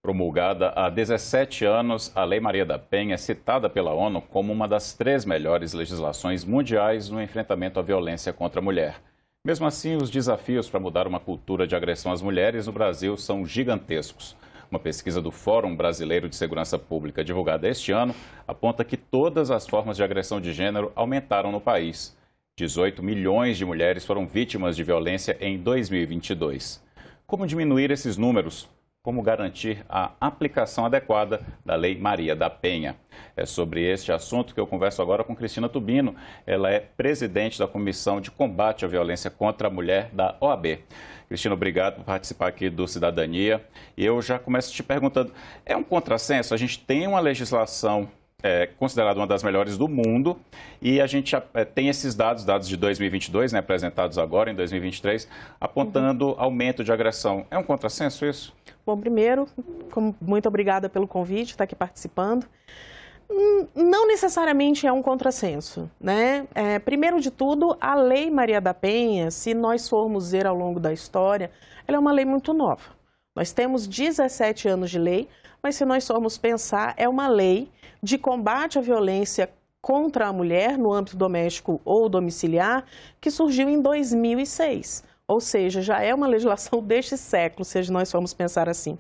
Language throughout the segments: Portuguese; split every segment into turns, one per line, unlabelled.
Promulgada há 17 anos, a Lei Maria da Penha é citada pela ONU como uma das 3 melhores legislações mundiais no enfrentamento à violência contra a mulher. Mesmo assim, os desafios para mudar uma cultura de agressão às mulheres no Brasil são gigantescos. Uma pesquisa do Fórum Brasileiro de Segurança Pública, divulgada este ano, aponta que todas as formas de agressão de gênero aumentaram no país. 18 milhões de mulheres foram vítimas de violência em 2022. Como diminuir esses números? Como garantir a aplicação adequada da Lei Maria da Penha? É sobre este assunto que eu converso agora com Cristina Tubino. Ela é presidente da Comissão de Combate à Violência contra a Mulher da OAB. Cristina, obrigado por participar aqui do Cidadania. E eu já começo te perguntando, é um contrassenso? A gente tem uma legislação considerada uma das melhores do mundo e a gente tem esses dados de 2022, né, apresentados agora em 2023, apontando aumento de agressão. É um contrassenso isso?
Bom, primeiro, muito obrigada pelo convite, estar aqui participando. Não necessariamente é um contrassenso, né? Primeiro de tudo, a Lei Maria da Penha, se nós formos ver ao longo da história, ela é uma lei muito nova. Nós temos 17 anos de lei, mas se nós formos pensar, é uma lei de combate à violência contra a mulher no âmbito doméstico ou domiciliar que surgiu em 2006. Ou seja, já é uma legislação deste século, se nós formos pensar assim.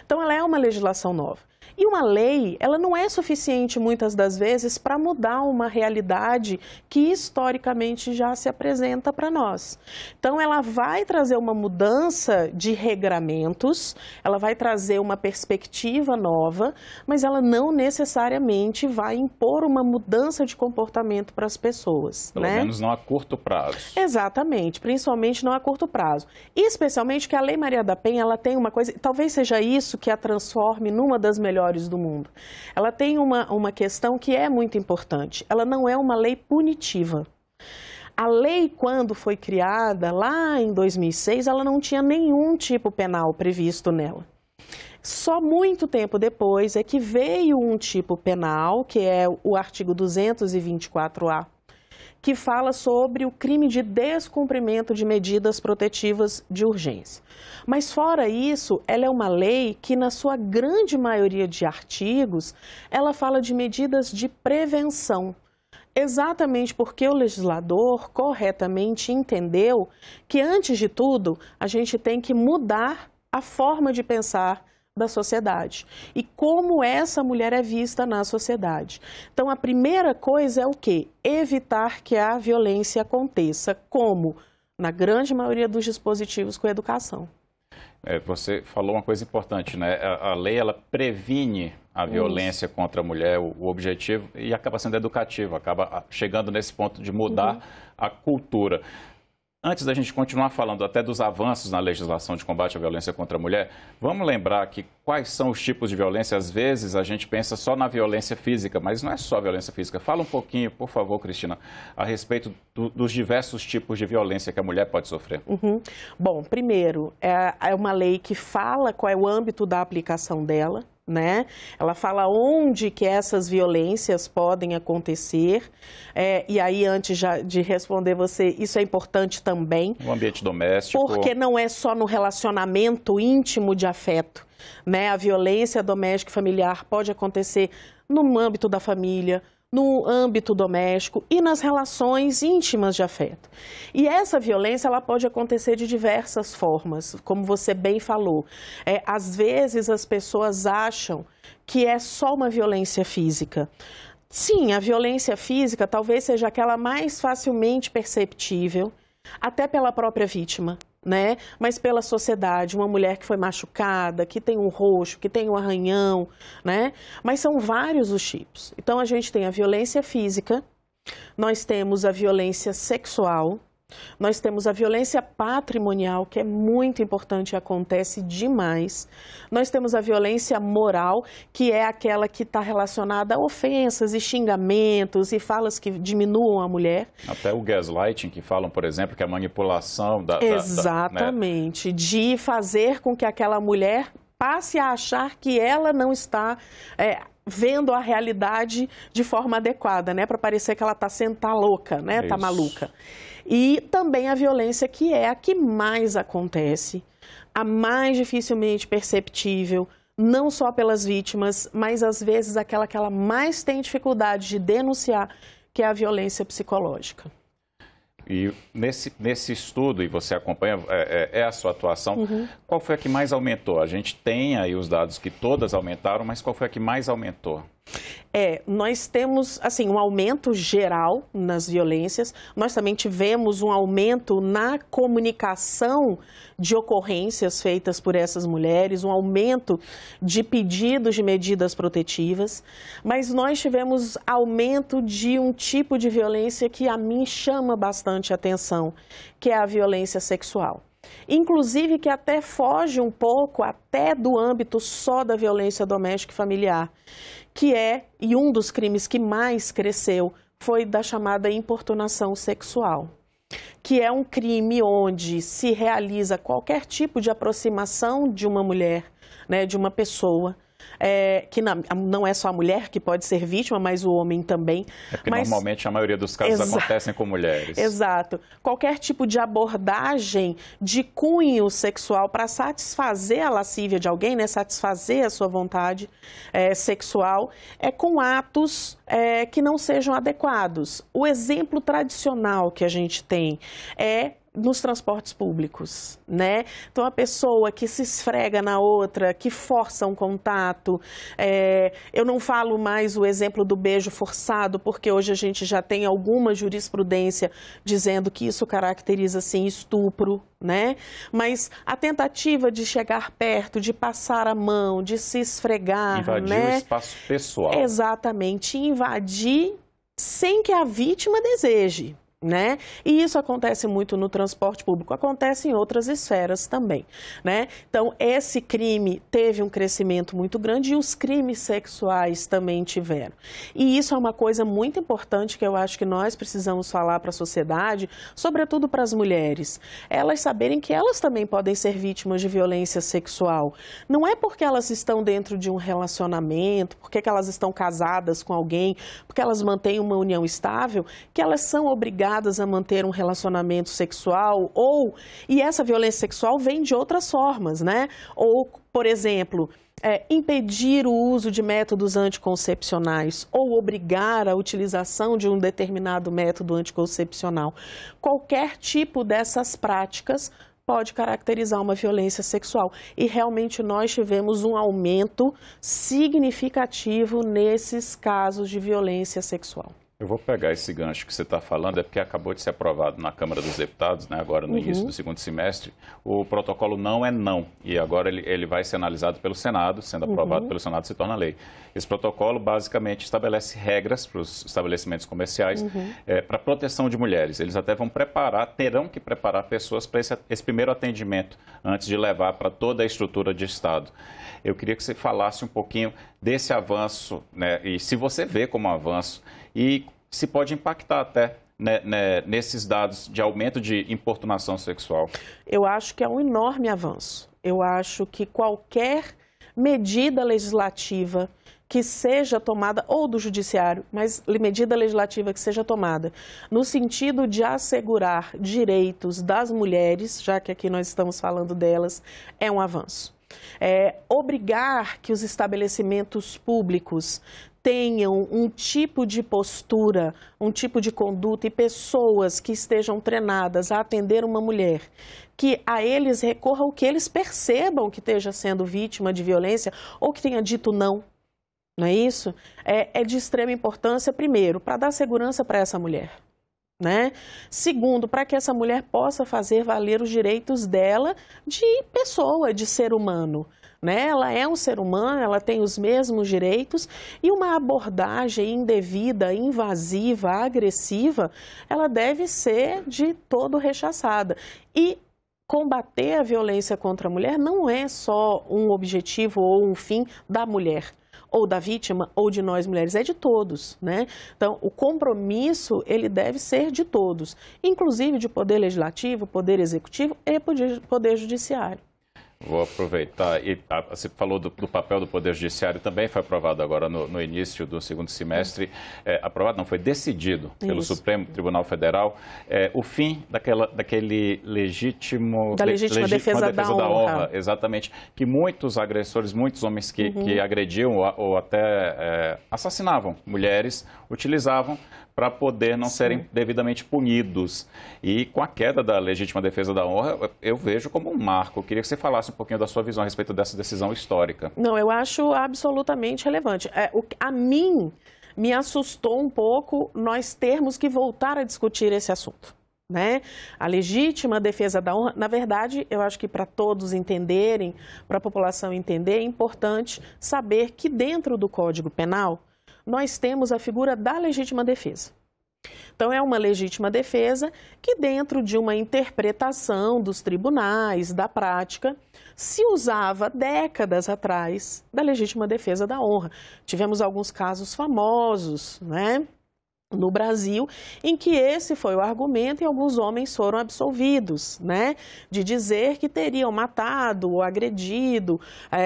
Então, ela é uma legislação nova. E uma lei, ela não é suficiente, muitas das vezes, para mudar uma realidade que historicamente já se apresenta para nós. Então, ela vai trazer uma mudança de regramentos, ela vai trazer uma perspectiva nova, mas ela não necessariamente vai impor uma mudança de comportamento para as pessoas.
Pelo menos não a curto prazo.
Exatamente, principalmente não a curto prazo. E especialmente que a Lei Maria da Penha, ela tem uma coisa, talvez seja isso que a transforme numa das melhores do mundo. Ela tem uma questão que é muito importante. Ela não é uma lei punitiva. A lei, quando foi criada, lá em 2006, ela não tinha nenhum tipo penal previsto nela. Só muito tempo depois é que veio um tipo penal, que é o artigo 224-A, que fala sobre o crime de descumprimento de medidas protetivas de urgência. Mas fora isso, ela é uma lei que, na sua grande maioria de artigos, ela fala de medidas de prevenção. Exatamente porque o legislador corretamente entendeu que, antes de tudo, a gente tem que mudar a forma de pensar da sociedade e como essa mulher é vista na sociedade. Então, a primeira coisa é o quê? Evitar que a violência aconteça, como na grande maioria dos dispositivos com educação.
Você falou uma coisa importante, né? A lei, ela previne a violência contra a mulher, o objetivo, e acaba sendo educativo, acaba chegando nesse ponto de mudar a cultura. Antes da gente continuar falando até dos avanços na legislação de combate à violência contra a mulher, vamos lembrar que quais são os tipos de violência. Às vezes a gente pensa só na violência física, mas não é só violência física. Fala um pouquinho, por favor, Cristina, a respeito dos diversos tipos de violência que a mulher pode sofrer.
Bom, primeiro, é uma lei que fala qual é o âmbito da aplicação dela, né? Ela fala onde que essas violências podem acontecer, e aí, antes de responder você, isso é importante também.
O ambiente doméstico.
Porque não é só no relacionamento íntimo de afeto, né? A violência doméstica e familiar pode acontecer no âmbito da família, no âmbito doméstico e nas relações íntimas de afeto. E essa violência, ela pode acontecer de diversas formas, como você bem falou. Às vezes as pessoas acham que é só uma violência física. Sim, a violência física talvez seja aquela mais facilmente perceptível, até pela própria vítima, né? Mas pela sociedade, uma mulher que foi machucada, que tem um roxo, que tem um arranhão, né? Mas são vários os tipos. Então, a gente tem a violência física, nós temos a violência sexual, nós temos a violência patrimonial, que é muito importante e acontece demais. Nós temos a violência moral, que é aquela que está relacionada a ofensas e xingamentos e falas que diminuam a mulher.
Até o gaslighting, que falam, por exemplo, que é a manipulação da...
Exatamente, né? De fazer com que aquela mulher passe a achar que ela não está... vendo a realidade de forma adequada, né? Para parecer que ela tá louca, né? Tá maluca. E também a violência, que é a que mais acontece, a mais dificilmente perceptível, não só pelas vítimas, mas às vezes aquela que ela mais tem dificuldade de denunciar, que é a violência psicológica.
E nesse estudo, e você acompanha, a sua atuação, qual foi a que mais aumentou? A gente tem aí os dados que todas aumentaram, mas qual foi a que mais aumentou?
Nós temos, assim, um aumento geral nas violências, nós também tivemos um aumento na comunicação de ocorrências feitas por essas mulheres, um aumento de pedidos de medidas protetivas, mas nós tivemos aumento de um tipo de violência que a mim chama bastante atenção, que é a violência sexual. Inclusive que até foge um pouco até do âmbito só da violência doméstica e familiar, e um dos crimes que mais cresceu foi da chamada importunação sexual, que é um crime onde se realiza qualquer tipo de aproximação de uma mulher, né, de uma pessoa, que não é só a mulher que pode ser vítima, mas o homem também.
Porque normalmente a maioria dos casos acontecem com mulheres.
Exato. Qualquer tipo de abordagem de cunho sexual para satisfazer a lascívia de alguém, né, satisfazer a sua vontade sexual, com atos que não sejam adequados. O exemplo tradicional que a gente tem é nos transportes públicos, né? Então, a pessoa que se esfrega na outra, que força um contato. Eu não falo mais o exemplo do beijo forçado, porque hoje a gente já tem alguma jurisprudência dizendo que isso caracteriza, sim, estupro, né? Mas a tentativa de chegar perto, de passar a mão, de se esfregar,
invadir,
né?
O espaço pessoal.
Exatamente, invadir sem que a vítima deseje. Né? E isso acontece muito no transporte público, acontece em outras esferas também, né? Então, esse crime teve um crescimento muito grande e os crimes sexuais também tiveram. E isso é uma coisa muito importante que eu acho que nós precisamos falar para a sociedade, sobretudo para as mulheres. Elas saberem que elas também podem ser vítimas de violência sexual. Não é porque elas estão dentro de um relacionamento, porque elas estão casadas com alguém, porque elas mantêm uma união estável, que elas são obrigadas a manter um relacionamento sexual, e essa violência sexual vem de outras formas, né? Ou, por exemplo, impedir o uso de métodos anticoncepcionais ou obrigar a utilização de um determinado método anticoncepcional. Qualquer tipo dessas práticas pode caracterizar uma violência sexual. E realmente nós tivemos um aumento significativo nesses casos de violência sexual.
Eu vou pegar esse gancho que você está falando, é porque acabou de ser aprovado na Câmara dos Deputados, né, agora no início do segundo semestre, o protocolo não é não, e agora ele vai ser analisado pelo Senado, sendo aprovado pelo Senado se torna lei. Esse protocolo basicamente estabelece regras para os estabelecimentos comerciais para proteção de mulheres. Eles até terão que preparar pessoas para esse primeiro atendimento antes de levar para toda a estrutura de Estado. Eu queria que você falasse um pouquinho desse avanço, né, e se você vê como avanço, e se pode impactar até nesses dados de aumento de importunação sexual.
Eu acho que é um enorme avanço. Eu acho que qualquer medida legislativa que seja tomada, ou do judiciário, mas medida legislativa que seja tomada, no sentido de assegurar direitos das mulheres, já que aqui nós estamos falando delas, é um avanço. Obrigar que os estabelecimentos públicos tenham um tipo de postura, um tipo de conduta e pessoas que estejam treinadas a atender uma mulher, que a eles recorram o que eles percebam que esteja sendo vítima de violência ou que tenha dito não, não é isso? É de extrema importância, primeiro, para dar segurança para essa mulher, né? Segundo, para que essa mulher possa fazer valer os direitos dela de pessoa, de ser humano. Né? Ela é um ser humano, ela tem os mesmos direitos e uma abordagem indevida, invasiva, agressiva, ela deve ser de todo rechaçada. E combater a violência contra a mulher não é só um objetivo ou um fim da mulher, ou da vítima, ou de nós mulheres, é de todos, né? Então, o compromisso, ele deve ser de todos, inclusive de poder legislativo, poder executivo e poder judiciário.
Vou aproveitar, você falou do papel do Poder Judiciário, também foi aprovado agora no início do segundo semestre, aprovado não, foi decidido pelo Supremo Tribunal Federal, o fim daquele legítima defesa da honra. Exatamente, que muitos agressores, muitos homens que agrediam ou até assassinavam mulheres, utilizavam para poder não serem devidamente punidos. E com a queda da legítima defesa da honra, eu vejo como um marco. Eu queria que você falasse um pouquinho da sua visão a respeito dessa decisão histórica.
Não, eu acho absolutamente relevante. A mim, me assustou um pouco nós termos que voltar a discutir esse assunto. Né? A legítima defesa da honra, na verdade, eu acho que para todos entenderem, para a população entender, é importante saber que dentro do Código Penal, nós temos a figura da legítima defesa. Então, é uma legítima defesa que, dentro de uma interpretação dos tribunais, da prática, se usava décadas atrás da legítima defesa da honra. Tivemos alguns casos famosos, né? No Brasil, em que esse foi o argumento e alguns homens foram absolvidos, né, de dizer que teriam matado ou agredido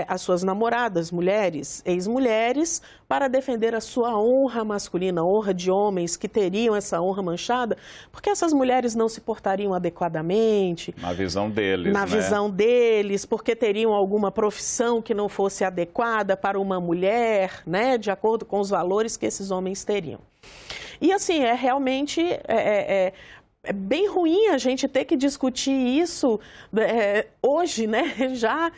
as suas namoradas, mulheres, ex-mulheres, para defender a sua honra masculina, honra de homens que teriam essa honra manchada, porque essas mulheres não se portariam adequadamente.
Na visão deles,
Na visão deles, porque teriam alguma profissão que não fosse adequada para uma mulher, né, de acordo com os valores que esses homens teriam. E assim, realmente bem ruim a gente ter que discutir isso hoje, né? Já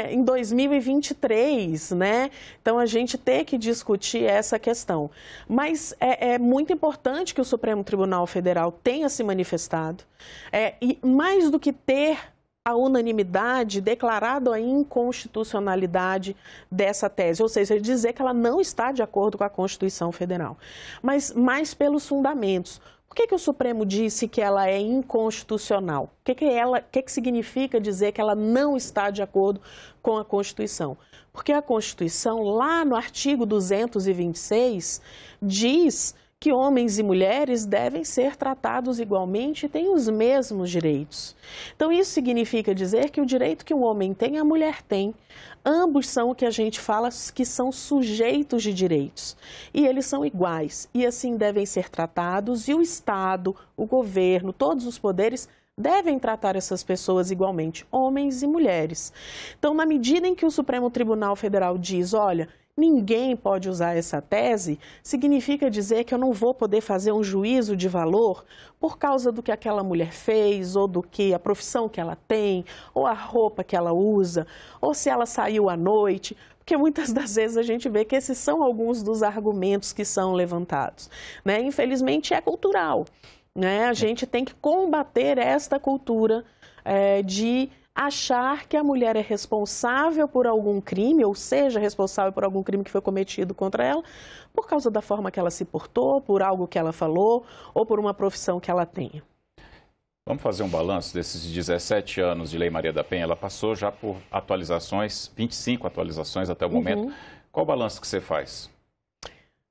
em 2023, né? Então, a gente ter que discutir essa questão. Mas é muito importante que o Supremo Tribunal Federal tenha se manifestado. E mais do que ter a unanimidade, declarado a inconstitucionalidade dessa tese, ou seja, dizer que ela não está de acordo com a Constituição Federal, mas mais pelos fundamentos. Por que o Supremo disse que ela é inconstitucional? O que significa dizer que ela não está de acordo com a Constituição? Porque a Constituição, lá no artigo 226, diz que homens e mulheres devem ser tratados igualmente e têm os mesmos direitos. Então, isso significa dizer que o direito que um homem tem, a mulher tem. Ambos são o que a gente fala que são sujeitos de direitos. E eles são iguais. E assim devem ser tratados. E o Estado, o governo, todos os poderes devem tratar essas pessoas igualmente, homens e mulheres. Então, na medida em que o Supremo Tribunal Federal diz, olha, ninguém pode usar essa tese, significa dizer que eu não vou poder fazer um juízo de valor por causa do que aquela mulher fez, ou do que a profissão que ela tem, ou a roupa que ela usa, ou se ela saiu à noite, porque muitas das vezes a gente vê que esses são alguns dos argumentos que são levantados, né? Infelizmente é cultural, né? A gente tem que combater esta cultura de achar que a mulher é responsável por algum crime, ou seja, responsável por algum crime que foi cometido contra ela, por causa da forma que ela se portou, por algo que ela falou, ou por uma profissão que ela tenha.
Vamos fazer um balanço desses 17 anos de Lei Maria da Penha. Ela passou já por atualizações, 25 atualizações até o momento. Qual o balanço que você faz?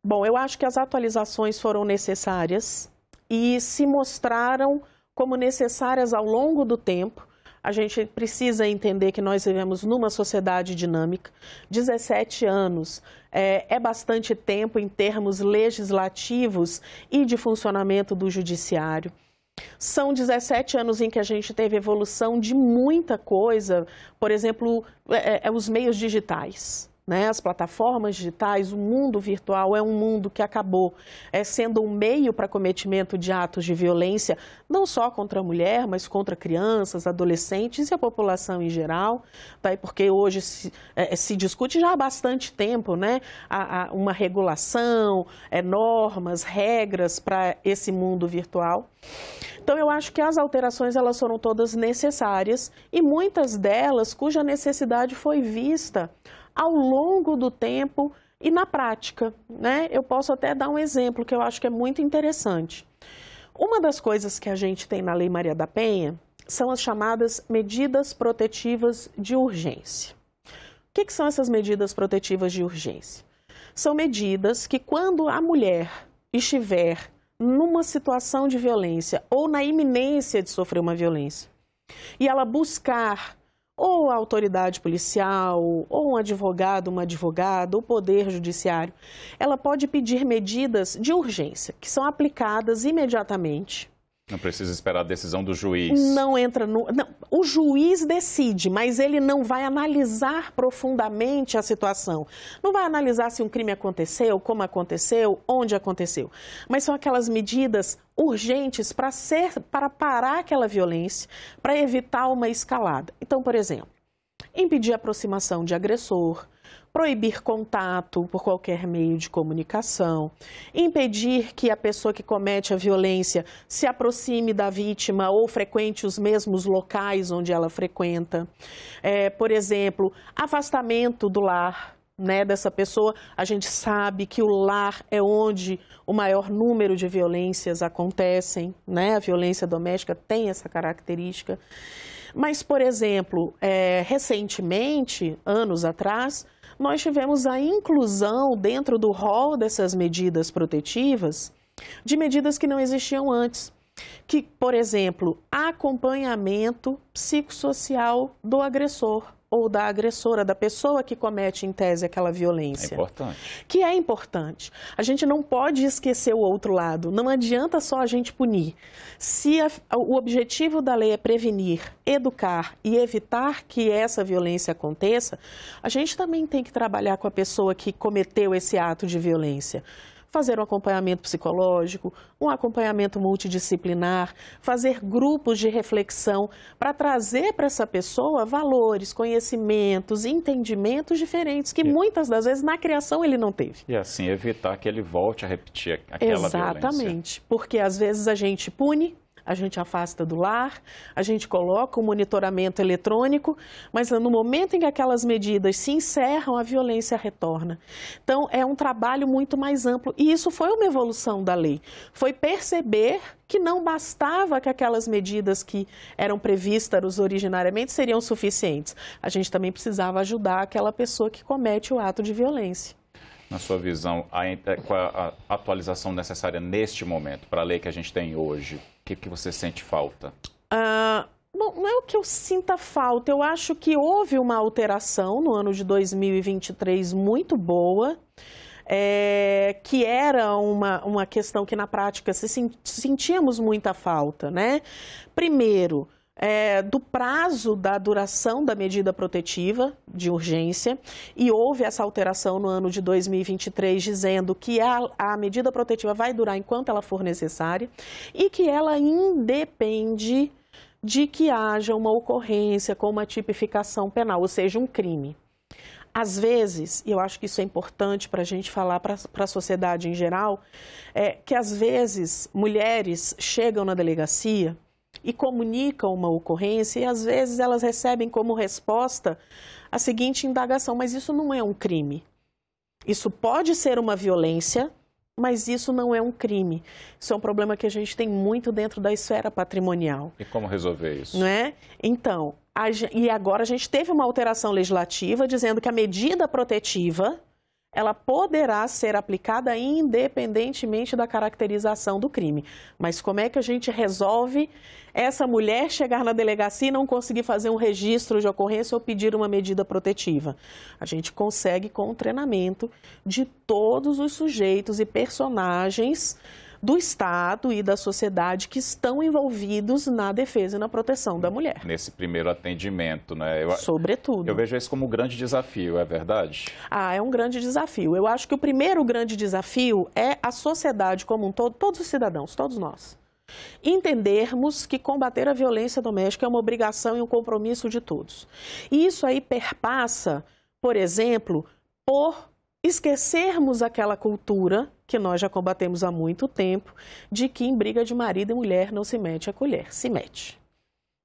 Bom, eu acho que as atualizações foram necessárias e se mostraram como necessárias ao longo do tempo. A gente precisa entender que nós vivemos numa sociedade dinâmica. 17 anos é bastante tempo em termos legislativos e de funcionamento do judiciário. São 17 anos em que a gente teve evolução de muita coisa, por exemplo, os meios digitais. Né? As plataformas digitais, o mundo virtual é um mundo que acabou sendo um meio para cometimento de atos de violência, não só contra a mulher, mas contra crianças, adolescentes e a população em geral, tá? Porque hoje se discute já há bastante tempo, né? Uma regulação, normas, regras para esse mundo virtual. Então, eu acho que as alterações elas foram todas necessárias e muitas delas cuja necessidade foi vista ao longo do tempo e na prática, né? Eu posso até dar um exemplo que eu acho que é muito interessante. Uma das coisas que a gente tem na Lei Maria da Penha são as chamadas medidas protetivas de urgência. O que são essas medidas protetivas de urgência? São medidas que quando a mulher estiver numa situação de violência ou na iminência de sofrer uma violência e ela buscar ou a autoridade policial, ou um advogado, uma advogada, o poder judiciário, ela pode pedir medidas de urgência, que são aplicadas imediatamente.
Não precisa esperar a decisão do juiz.
Não entra no... Não, o juiz decide, mas ele não vai analisar profundamente a situação. Não vai analisar se um crime aconteceu, como aconteceu, onde aconteceu. Mas são aquelas medidas urgentes para parar aquela violência, para evitar uma escalada. Então, por exemplo, impedir a aproximação de agressor, proibir contato por qualquer meio de comunicação, impedir que a pessoa que comete a violência se aproxime da vítima ou frequente os mesmos locais onde ela frequenta. Por exemplo, afastamento do lar, né, dessa pessoa. A gente sabe que o lar é onde o maior número de violências acontecem, né? A violência doméstica tem essa característica. Mas, por exemplo, recentemente, anos atrás, nós tivemos a inclusão dentro do rol dessas medidas protetivas de medidas que não existiam antes. Que, por exemplo, acompanhamento psicossocial do agressor ou da agressora, da pessoa que comete em tese aquela violência.
É importante.
Que é importante. A gente não pode esquecer o outro lado. Não adianta só a gente punir. Se o objetivo da lei é prevenir, educar e evitar que essa violência aconteça, a gente também tem que trabalhar com a pessoa que cometeu esse ato de violência. Fazer um acompanhamento psicológico, um acompanhamento multidisciplinar, fazer grupos de reflexão para trazer para essa pessoa valores, conhecimentos, entendimentos diferentes que muitas das vezes na criação ele não teve.
E assim evitar que ele volte a repetir aquela violência.
Exatamente, porque às vezes a gente pune, a gente afasta do lar, a gente coloca o monitoramento eletrônico, mas no momento em que aquelas medidas se encerram, a violência retorna. Então, é um trabalho muito mais amplo e isso foi uma evolução da lei. Foi perceber que não bastava que aquelas medidas que eram previstas originariamente seriam suficientes. A gente também precisava ajudar aquela pessoa que comete o ato de violência.
Na sua visão, qual a atualização necessária neste momento para a lei que a gente tem hoje? O que você sente falta?
Bom, não é o que eu sinta falta. Eu acho que houve uma alteração no ano de 2023 muito boa, que era uma questão que na prática sentíamos muita falta, né? Primeiro, do prazo da duração da medida protetiva de urgência, e houve essa alteração no ano de 2023 dizendo que a medida protetiva vai durar enquanto ela for necessária e que ela independe de que haja uma ocorrência com uma tipificação penal, ou seja, um crime. Às vezes, e eu acho que isso é importante para a gente falar para a sociedade em geral, que às vezes mulheres chegam na delegacia e comunicam uma ocorrência e às vezes elas recebem como resposta a seguinte indagação: mas isso não é um crime. Isso pode ser uma violência, mas isso não é um crime. Isso é um problema que a gente tem muito dentro da esfera patrimonial.
E como resolver isso?
Não é? Então, e agora a gente teve uma alteração legislativa dizendo que a medida protetiva ela poderá ser aplicada independentemente da caracterização do crime. Mas como é que a gente resolve essa mulher chegar na delegacia e não conseguir fazer um registro de ocorrência ou pedir uma medida protetiva? A gente consegue com o treinamento de todos os sujeitos e personagens do Estado e da sociedade que estão envolvidos na defesa e na proteção da mulher.
Nesse primeiro atendimento, né?
Sobretudo.
Eu vejo isso como um grande desafio, é verdade?
É um grande desafio. Eu acho que o primeiro grande desafio é a sociedade como um todo, todos os cidadãos, todos nós, entendermos que combater a violência doméstica é uma obrigação e um compromisso de todos. E isso aí perpassa, por exemplo, por esquecermos aquela cultura que nós já combatemos há muito tempo, de que em briga de marido e mulher não se mete a colher, se mete.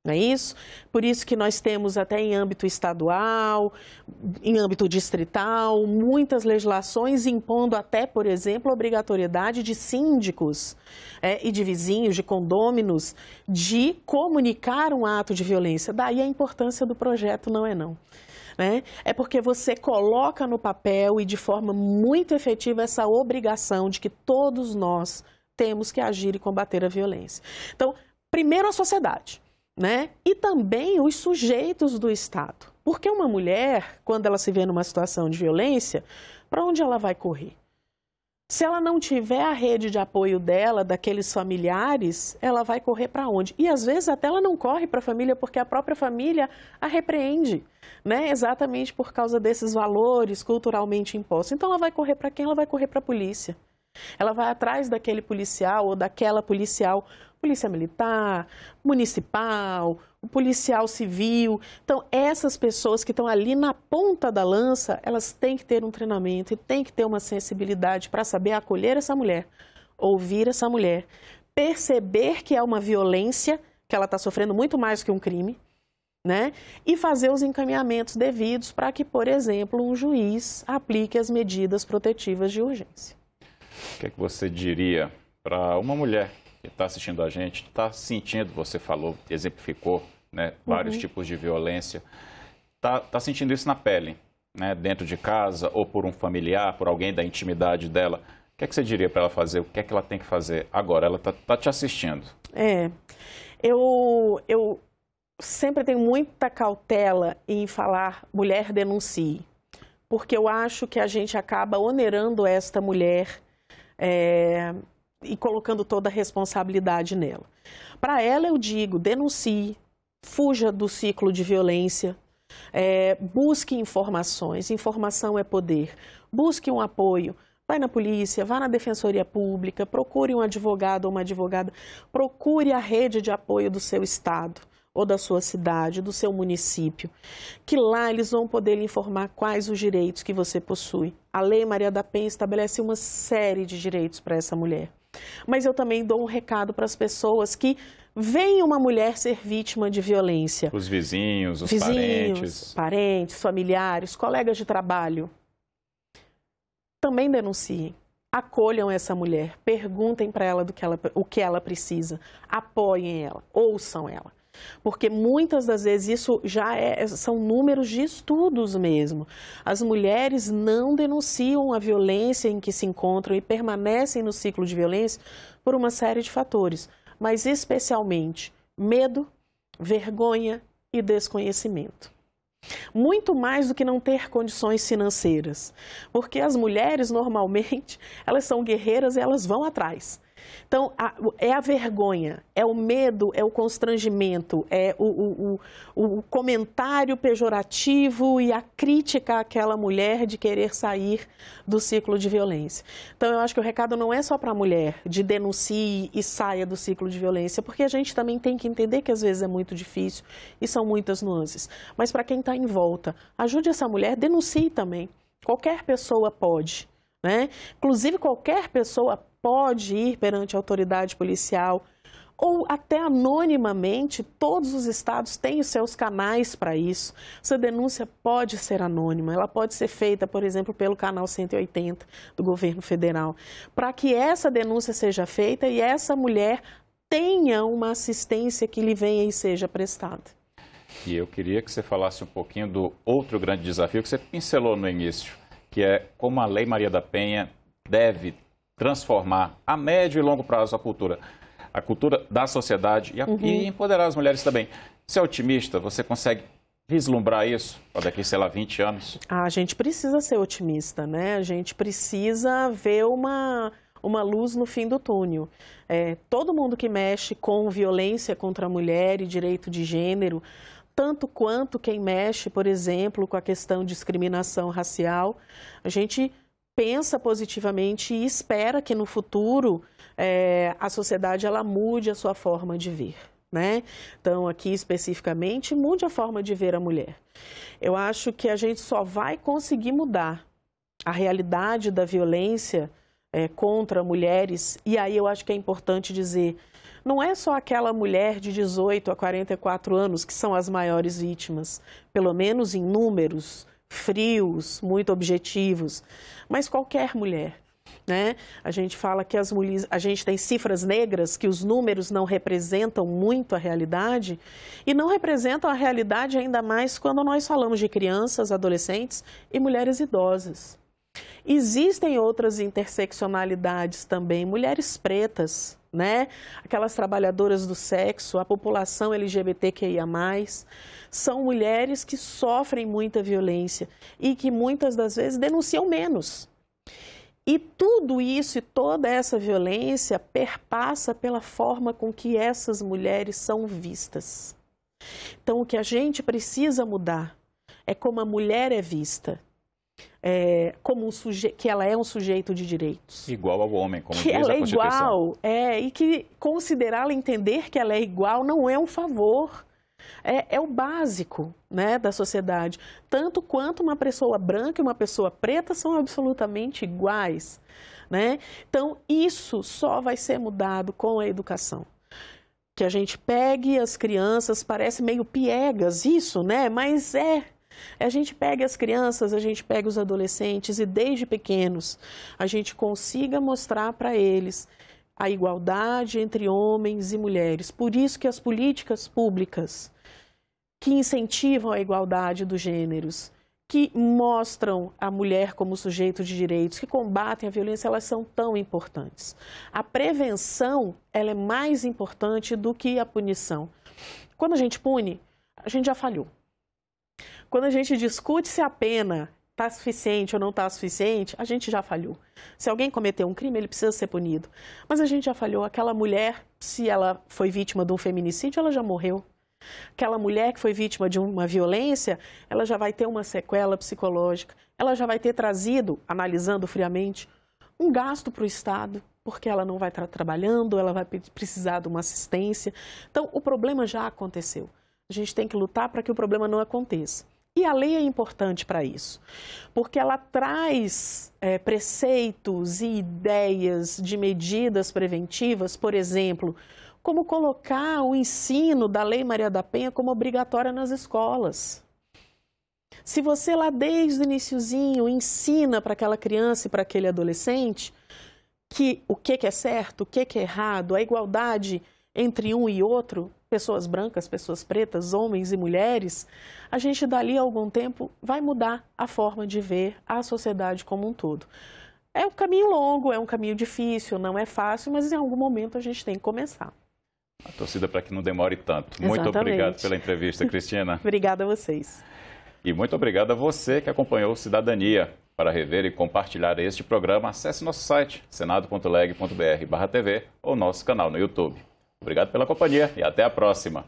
Não é isso? Por isso que nós temos até em âmbito estadual, em âmbito distrital, muitas legislações impondo até, por exemplo, a obrigatoriedade de síndicos e de vizinhos, de condôminos, de comunicar um ato de violência. Daí a importância do projeto Não é Não. É porque você coloca no papel e de forma muito efetiva essa obrigação de que todos nós temos que agir e combater a violência. Então, primeiro a sociedade. né? E também os sujeitos do Estado. Porque uma mulher, quando ela se vê numa situação de violência, para onde ela vai correr? Se ela não tiver a rede de apoio dela, daqueles familiares, ela vai correr para onde? E às vezes até ela não corre para a família porque a própria família a repreende, né? Exatamente por causa desses valores culturalmente impostos. Então ela vai correr para quem? Ela vai correr para a polícia. Ela vai atrás daquele policial ou daquela policial, polícia militar, municipal, o policial civil. Então, essas pessoas que estão ali na ponta da lança, elas têm que ter um treinamento e têm que ter uma sensibilidade para saber acolher essa mulher, ouvir essa mulher, perceber que é uma violência, que ela está sofrendo muito mais que um crime, né? E fazer os encaminhamentos devidos para que, por exemplo, um juiz aplique as medidas protetivas de urgência.
O que é que você diria para uma mulher que está assistindo a gente, está sentindo, você falou, exemplificou, né, vários tipos de violência, está sentindo isso na pele, né, dentro de casa ou por um familiar, por alguém da intimidade dela? O que é que você diria para ela fazer? O que é que ela tem que fazer agora? Ela está te assistindo.
Eu sempre tenho muita cautela em falar mulher denuncie, porque eu acho que a gente acaba onerando esta mulher e colocando toda a responsabilidade nela. Para ela eu digo, denuncie, fuja do ciclo de violência, busque informações, informação é poder, busque um apoio, vai na polícia, vá na defensoria pública, procure um advogado ou uma advogada, procure a rede de apoio do seu estado ou da sua cidade, do seu município, que lá eles vão poder lhe informar quais os direitos que você possui. A Lei Maria da Penha estabelece uma série de direitos para essa mulher. Mas eu também dou um recado para as pessoas que veem uma mulher ser vítima de violência.
Os vizinhos, os
parentes, familiares, colegas de trabalho. Também denunciem. Acolham essa mulher, perguntem para ela o que ela precisa, apoiem ela, ouçam ela. Porque muitas das vezes isso já são números de estudos mesmo. As mulheres não denunciam a violência em que se encontram e permanecem no ciclo de violência por uma série de fatores, mas especialmente medo, vergonha e desconhecimento. Muito mais do que não ter condições financeiras, porque as mulheres normalmente, elas são guerreiras e elas vão atrás. Então, é a vergonha, é o medo, é o constrangimento, é o comentário pejorativo e a crítica àquela mulher de querer sair do ciclo de violência. Então, eu acho que o recado não é só para a mulher, de denuncie e saia do ciclo de violência, porque a gente também tem que entender que às vezes é muito difícil e são muitas nuances. Mas para quem está em volta, ajude essa mulher, denuncie também. Qualquer pessoa pode, né? Inclusive, qualquer pessoa pode ir perante a autoridade policial ou até anonimamente, todos os estados têm os seus canais para isso. Essa denúncia pode ser anônima, ela pode ser feita, por exemplo, pelo canal 180 do governo federal, para que essa denúncia seja feita e essa mulher tenha uma assistência que lhe venha e seja prestada.
E eu queria que você falasse um pouquinho do outro grande desafio que você pincelou no início, que é como a Lei Maria da Penha deve transformar a médio e longo prazo a cultura da sociedade e empoderar as mulheres também. Você é otimista? Você consegue vislumbrar isso para daqui, sei lá, 20 anos?
A gente precisa ser otimista, né? A gente precisa ver uma luz no fim do túnel. Todo mundo que mexe com violência contra a mulher e direito de gênero, tanto quanto quem mexe, por exemplo, com a questão de discriminação racial, a gente pensa positivamente e espera que no futuro a sociedade ela mude a sua forma de ver, né? Então, aqui especificamente, mude a forma de ver a mulher. Eu acho que a gente só vai conseguir mudar a realidade da violência contra mulheres, e aí eu acho que é importante dizer, não é só aquela mulher de 18 a 44 anos que são as maiores vítimas, pelo menos em números frios, muito objetivos, mas qualquer mulher, né? A gente fala que a gente tem cifras negras, que os números não representam muito a realidade, e não representam a realidade ainda mais quando nós falamos de crianças, adolescentes e mulheres idosas. Existem outras interseccionalidades também, mulheres pretas, né? Aquelas trabalhadoras do sexo, a população LGBTQIA+, são mulheres que sofrem muita violência e que muitas das vezes denunciam menos. E tudo isso e toda essa violência perpassa pela forma com que essas mulheres são vistas. Então, o que a gente precisa mudar é como a mulher é vista. Como que ela é um sujeito de direitos.
Igual ao homem, como diz a
Constituição.
Constituição.
Que ela é igual, e que considerá-la, entender que ela é igual, não é um favor. É o básico, né, da sociedade. Tanto quanto uma pessoa branca e uma pessoa preta são absolutamente iguais, né? Então, isso só vai ser mudado com a educação. Que a gente pegue as crianças, parece meio piegas isso, né? Mas a gente pega as crianças, a gente pega os adolescentes e desde pequenos a gente consiga mostrar para eles a igualdade entre homens e mulheres. Por isso que as políticas públicas que incentivam a igualdade dos gêneros, que mostram a mulher como sujeito de direitos, que combatem a violência, elas são tão importantes. A prevenção, ela é mais importante do que a punição. Quando a gente pune, a gente já falhou. Quando a gente discute se a pena está suficiente ou não está suficiente, a gente já falhou. Se alguém cometeu um crime, ele precisa ser punido. Mas a gente já falhou. Aquela mulher, se ela foi vítima de um feminicídio, ela já morreu. Aquela mulher que foi vítima de uma violência, ela já vai ter uma sequela psicológica. Ela já vai ter trazido, analisando friamente, um gasto para o Estado, porque ela não vai estar trabalhando, ela vai precisar de uma assistência. Então, o problema já aconteceu. A gente tem que lutar para que o problema não aconteça. E a lei é importante para isso, porque ela traz preceitos e ideias de medidas preventivas, por exemplo, como colocar o ensino da Lei Maria da Penha como obrigatória nas escolas. Se você lá desde o iniciozinho ensina para aquela criança e para aquele adolescente que o que é certo, o que é errado, a igualdade entre um e outro, pessoas brancas, pessoas pretas, homens e mulheres, a gente dali a algum tempo vai mudar a forma de ver a sociedade como um todo. É um caminho longo, é um caminho difícil, não é fácil, mas em algum momento a gente tem que começar.
A torcida para que não demore tanto.
Exatamente.
Muito obrigado pela entrevista, Cristina.
Obrigada a vocês.
E muito obrigado a você que acompanhou Cidadania. Para rever e compartilhar este programa, acesse nosso site, senado.leg.br/tv ou nosso canal no YouTube. Obrigado pela companhia e até a próxima.